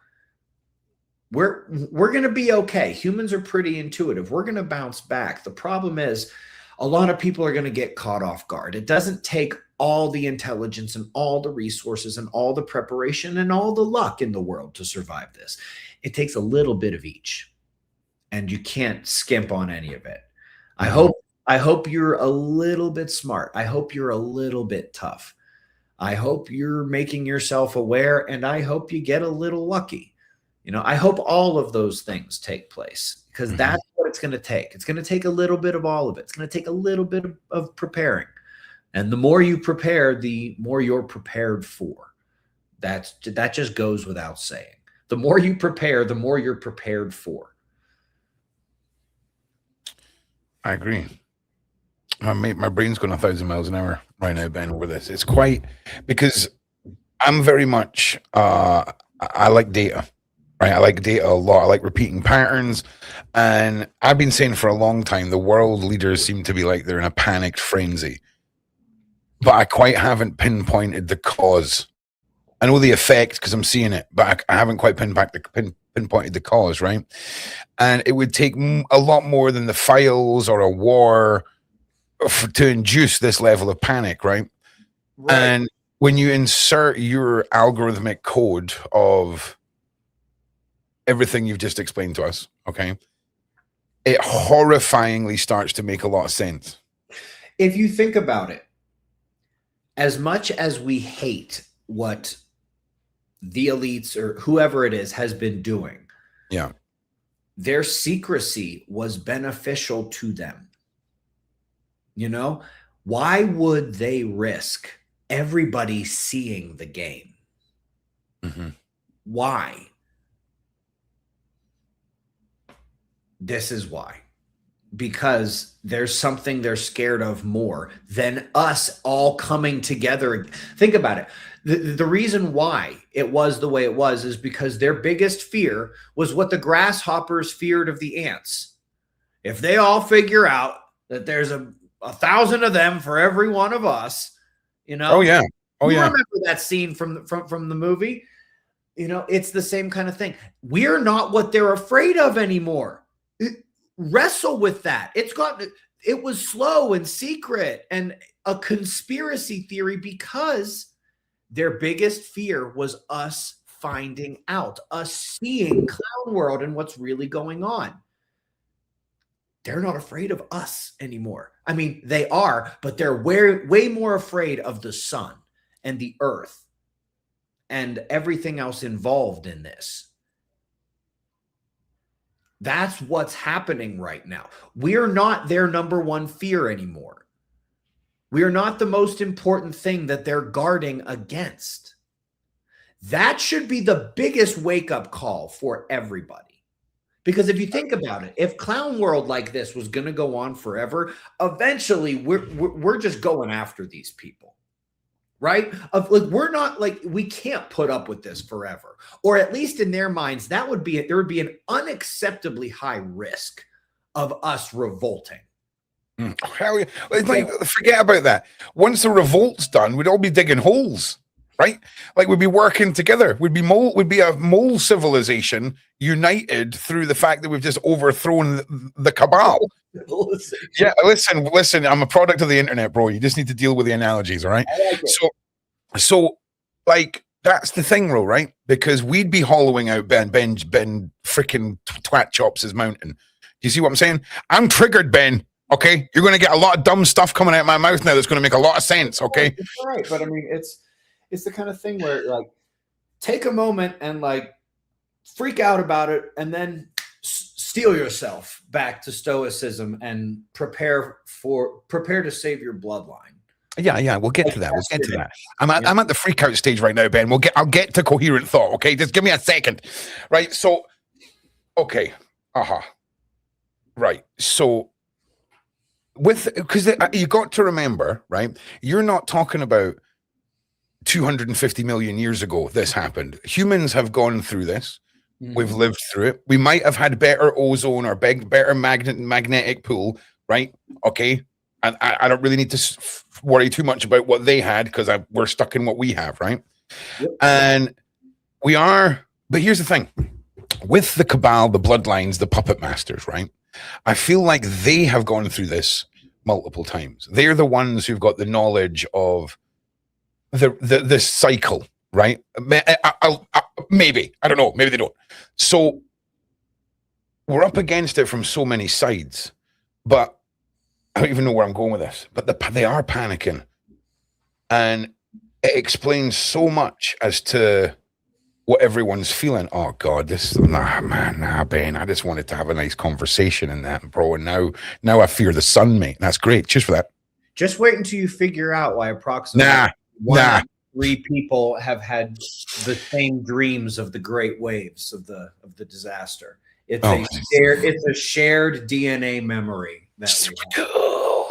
we're going to be okay. Humans are pretty intuitive. We're going to bounce back. The problem is a lot of people are going to get caught off guard. It doesn't take all the intelligence and all the resources and all the preparation and all the luck in the world to survive this. It takes a little bit of each, and you can't skimp on any of it. I hope you're a little bit smart. I hope you're a little bit tough. I hope you're making yourself aware, and I hope you get a little lucky. I hope all of those things take place, because that's what it's going to take. It's going to take a little bit of all of it. It's going to take a little bit of preparing. And the more you prepare, the more you're prepared for. That just goes without saying. The more you prepare, the more you're prepared for. I agree. My brain's going 1,000 miles an hour right now, Ben, over this. It's quite, because I'm very much, I like data. Right, I like data a lot. I like repeating patterns. And I've been saying for a long time, the world leaders seem to be like they're in a panicked frenzy. But I quite haven't pinpointed the cause. I know the effect because I'm seeing it, but I haven't quite pinpointed the cause, right? And it would take a lot more than the files or a war to induce this level of panic, right? And when you insert your algorithmic code of everything you've just explained to us, okay, it horrifyingly starts to make a lot of sense. If you think about it, as much as we hate what the elites or whoever it is has been doing, their secrecy was beneficial to them. Why would they risk everybody seeing the game? Why? This is why. Because there's something they're scared of more than us all coming together. Think about it. The reason why it was the way it was is because their biggest fear was what the grasshoppers feared of the ants. If they all figure out that there's 1,000 of them for every one of us, Oh yeah. Remember that scene from the movie? It's the same kind of thing. We're not what they're afraid of anymore. Wrestle with that. It was slow and secret and a conspiracy theory because their biggest fear was us finding out, us seeing Clown World and what's really going on. They're not afraid of us anymore. I mean, they are, but they're way more afraid of the sun and the earth and everything else involved in this. That's what's happening right now. We're not their number one fear anymore. We are not the most important thing that they're guarding against. That should be the biggest wake-up call for everybody. Because if you think about it, if Clown World like this was going to go on forever, eventually we're just going after these people. Right? We're not we can't put up with this forever, or at least in their minds, there would be an unacceptably high risk of us revolting. Hell yeah. Forget about that. Once the revolt's done, we'd all be digging holes, right? We'd be working together. We'd be a mole civilization united through the fact that we've just overthrown the cabal. Yeah, listen, I'm a product of the internet, bro. You just need to deal with the analogies, all right? So that's the thing, bro, right? Because we'd be hollowing out Ben freaking twat chops his mountain. Do you see what I'm saying? I'm triggered, Ben. Okay, you're going to get a lot of dumb stuff coming out of my mouth now that's going to make a lot of sense. Okay, all right, but I mean, it's the kind of thing where take a moment and freak out about it, and then steel yourself back to stoicism and prepare to save your bloodline. Yeah, we'll get to that. We'll get to that. I'm at the freak out stage right now, Ben. I'll get to coherent thought. Okay, just give me a second. Right. So, okay. Right. So, because you got to remember, right? You're not talking about 250 million years ago. This happened. Humans have gone through this. We've lived through it. We might have had better ozone or better magnetic pull, right? Okay. And I don't really need to worry too much about what they had because we're stuck in what we have, right? Yep. And we are, but here's the thing. with the cabal, the bloodlines, the puppet masters, right? I feel like they have gone through this multiple times. They're the ones who've got the knowledge of the cycle, right? Maybe, I don't know, maybe they don't. So we're up against it from so many sides, but I don't even know where I'm going with this. But they are panicking, and it explains so much as to what everyone's feeling. Oh God, nah, Ben. I just wanted to have a nice conversation in that, bro. And now I fear the sun, mate. That's great. Cheers for that. Just wait until you figure out why approximately one out of 3 people have had the same dreams of the great waves of the disaster. It's a shared DNA memory that we have.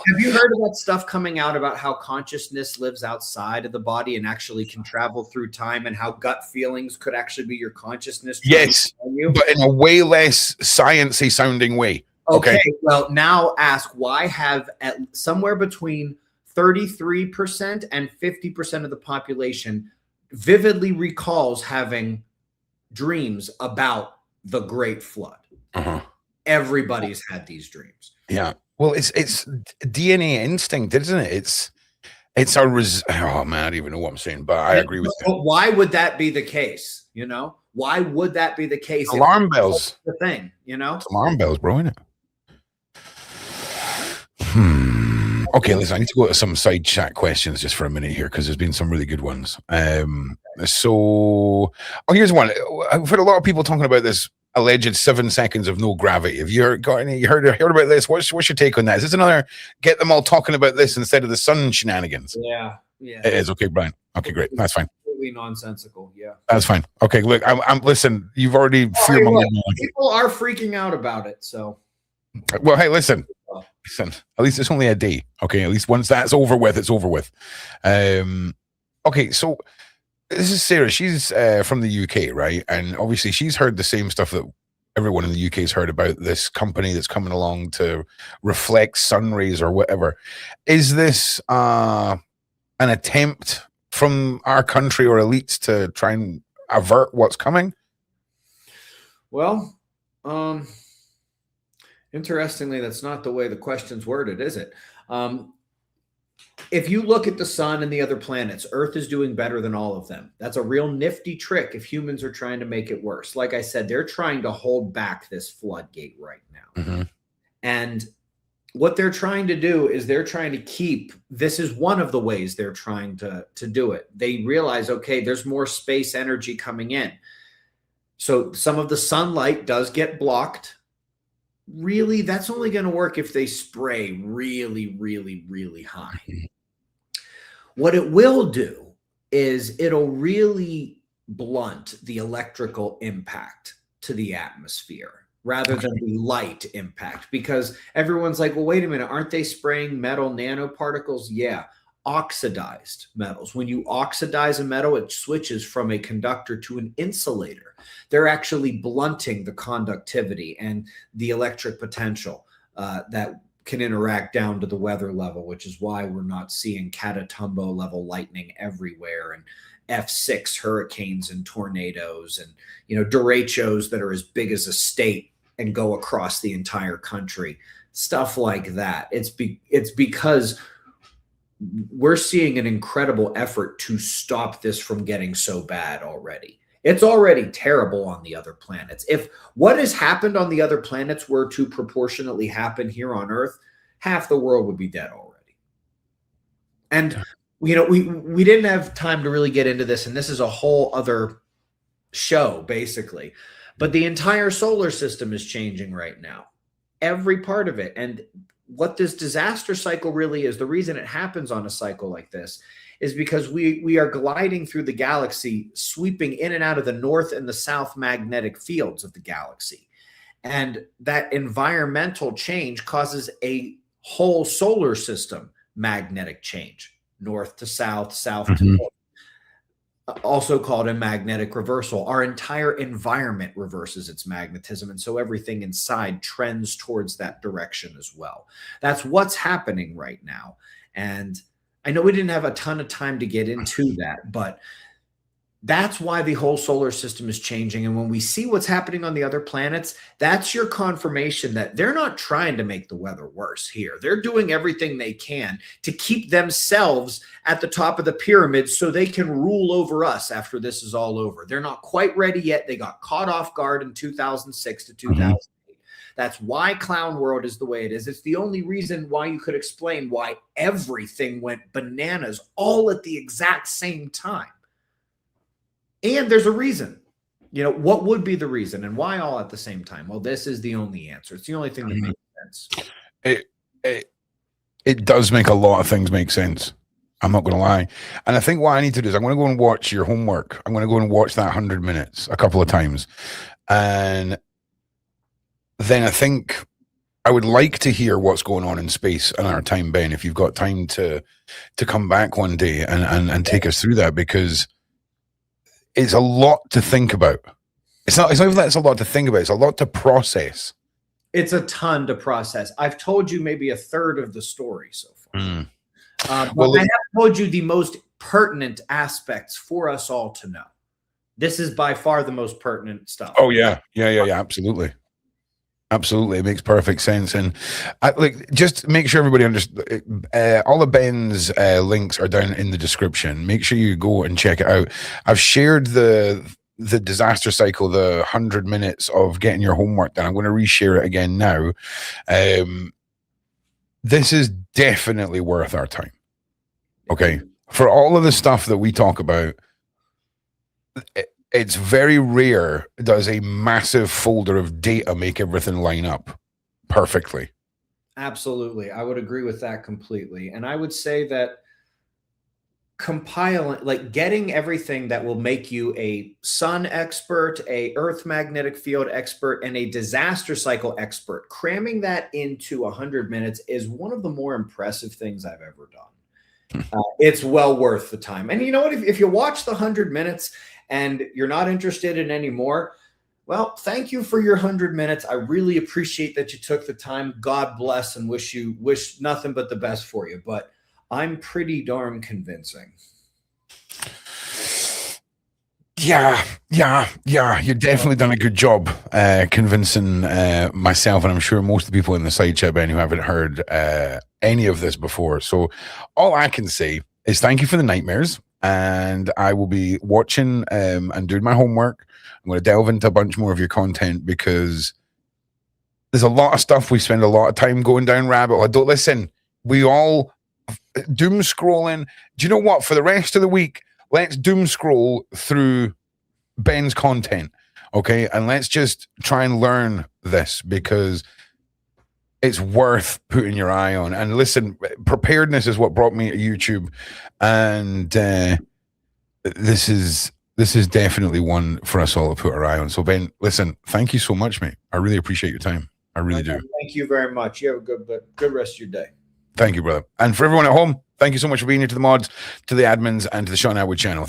Have you heard of that stuff coming out about how consciousness lives outside of the body and actually can travel through time, and how gut feelings could actually be your consciousness? Yes, but in a way less sciencey sounding way. Okay, well, now ask, why have somewhere between 33% and 50% of the population vividly recalls having dreams about the Great Flood? Everybody's had these dreams. Yeah. Well, it's DNA instinct, isn't it? It's our oh man, I don't even know what I'm saying, but I agree with you. Why would that be the case? You know, why would that be the case? Alarm bells. The thing, you know, it's alarm bells, bro, isn't it? Okay, listen, I need to go to some side chat questions just for a minute here, because there's been some really good ones. So here's one. I've heard a lot of people talking about this alleged 7 seconds of no gravity. Have you heard about this? What's your take on that? Is this another get them all talking about this instead of the sun shenanigans? Yeah. It is. Okay, Brian. Okay, great. That's fine. Completely nonsensical. Yeah. That's fine. Okay, look, I'm listen, you've already fear-mongered me. People are freaking out about it, so. Well, hey, listen, at least it's only a day. Okay, at least once that's over with, it's over with. Okay, so this is Sarah. She's from the UK, right? And obviously she's heard the same stuff that everyone in the UK has heard about this company that's coming along to reflect sun rays or whatever. Is this an attempt from our country or elites to try and avert what's coming? Well, interestingly, that's not the way the question's worded, is it? If you look at the sun and the other planets, Earth is doing better than all of them. That's a real nifty trick if humans are trying to make it worse. Like I said, they're trying to hold back this floodgate right now. And what they're trying to do is they're trying to keep, this is one of the ways they're trying to do it. They realize, okay, there's more space energy coming in. So some of the sunlight does get blocked. Really, that's only going to work if they spray really, really, really high. What it will do is it'll really blunt the electrical impact to the atmosphere rather than the light impact, because everyone's like, well, wait a minute, aren't they spraying metal nanoparticles? Yeah, oxidized metals. When you oxidize a metal, it switches from a conductor to an insulator. They're actually blunting the conductivity and the electric potential that can interact down to the weather level, which is why we're not seeing Catatumbo level lightning everywhere and F6 hurricanes and tornadoes and, you know, derechos that are as big as a state and go across the entire country, stuff like that. It's because we're seeing an incredible effort to stop this from getting so bad already. It's already terrible on the other planets. If what has happened on the other planets were to proportionately happen here on Earth, half the world would be dead already. And, you know, we didn't have time to really get into this, and this is a whole other show, basically. But the entire solar system is changing right now. Every part of it. And what this disaster cycle really is, the reason it happens on a cycle like this is because we are gliding through the galaxy, sweeping in and out of the north and the south magnetic fields of the galaxy. And that environmental change causes a whole solar system magnetic change, north to south, south to north, also called a magnetic reversal. Our entire environment reverses its magnetism, and so everything inside trends towards that direction as well. That's what's happening right now. And I know we didn't have a ton of time to get into that, but That's why the whole solar system is changing. And when we see what's happening on the other planets, that's your confirmation that they're not trying to make the weather worse here. They're doing everything they can to keep themselves at the top of the pyramid so they can rule over us after this is all over. They're not quite ready yet. They got caught off guard in 2006 to 2008. That's why Clown World is the way it is. It's the only reason why you could explain why everything went bananas all at the exact same time. And there's a reason. You know, what would be the reason and why all at the same time? Well, this is the only answer. It's the only thing that makes sense. It does make a lot of things make sense. I'm not going to lie. And I think what I need to do is I'm going to go and watch your homework. I'm going to go and watch that 100 minutes a couple of times. And then I think I would like to hear what's going on in space in our time, Ben, if you've got time to come back one day and take us through that, because it's a lot to think about. It's not even that it's a lot to think about. It's a lot to process. It's a ton to process. I've told you maybe a third of the story so far. Well, I have told you the most pertinent aspects for us all to know. This is by far the most pertinent stuff. Oh, yeah. Absolutely. Absolutely. It makes perfect sense. And just make sure everybody understands. All of Ben's links are down in the description. Make sure you go and check it out. I've shared the disaster cycle, the 100 minutes of getting your homework done. I'm going to reshare it again now. This is definitely worth our time. Okay. For all of the stuff that we talk about, it's very rare does a massive folder of data make everything line up perfectly. Absolutely. I would agree with that completely. And I would say that compiling, like getting everything that will make you a sun expert, a earth magnetic field expert, and a disaster cycle expert, cramming that into 100 minutes is one of the more impressive things I've ever done. It's well worth the time. And you know what, if you watch the 100 minutes and you're not interested in any more, well, thank you for your 100 minutes. I really appreciate that you took the time. God bless, and wish nothing but the best for you. But I'm pretty darn convincing. Yeah. You've definitely done a good job convincing myself, and I'm sure most of the people in the side chat, Ben, who haven't heard any of this before. So all I can say is thank you for the nightmares. And I will be watching and doing my homework. I'm going to delve into a bunch more of your content, because there's a lot of stuff we spend a lot of time going down rabbit hole. Don't listen. We all doom scrolling. Do you know what? For the rest of the week, let's doom scroll through Ben's content, okay? And let's just try and learn this, because it's worth putting your eye on. And listen, preparedness is what brought me to YouTube, and this is definitely one for us all to put our eye on. So Ben, listen, thank you so much, mate. I really appreciate your time. I really do. Thank you very much. You have a good rest of your day. Thank you, brother. And for everyone at home, thank you so much for being here, to the mods, to the admins, and to the Sean Atwood channel.